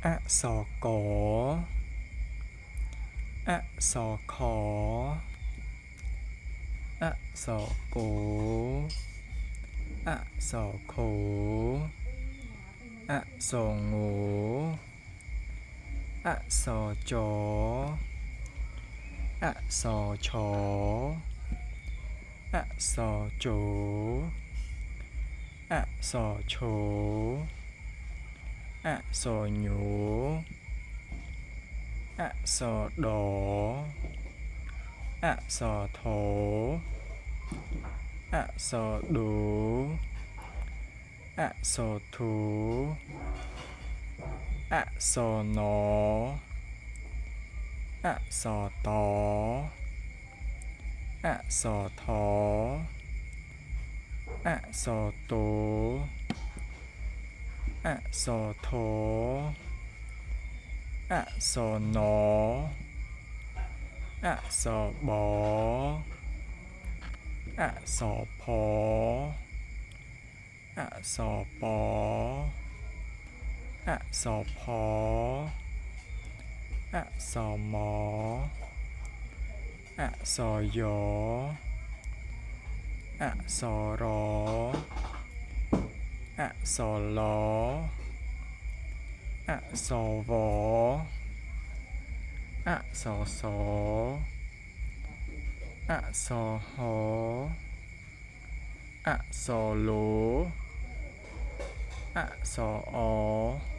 อะสอกออะสอขออะสอโกอะสอโขอะสองูอะสอจออะสอชออะสอโจอะสอโฉอะสอหนูอะสอดออะสอโถอะสอดูอะสอทูอะสอนออะสอตออะสอทออะสอโตอะสอโทอะสอนออะสอบออะสอพออะสอปออะสอพออะสอมออะสอยออะสอรออะสอลออะสอวออะสอสออะสอหออะสอโลอะสออ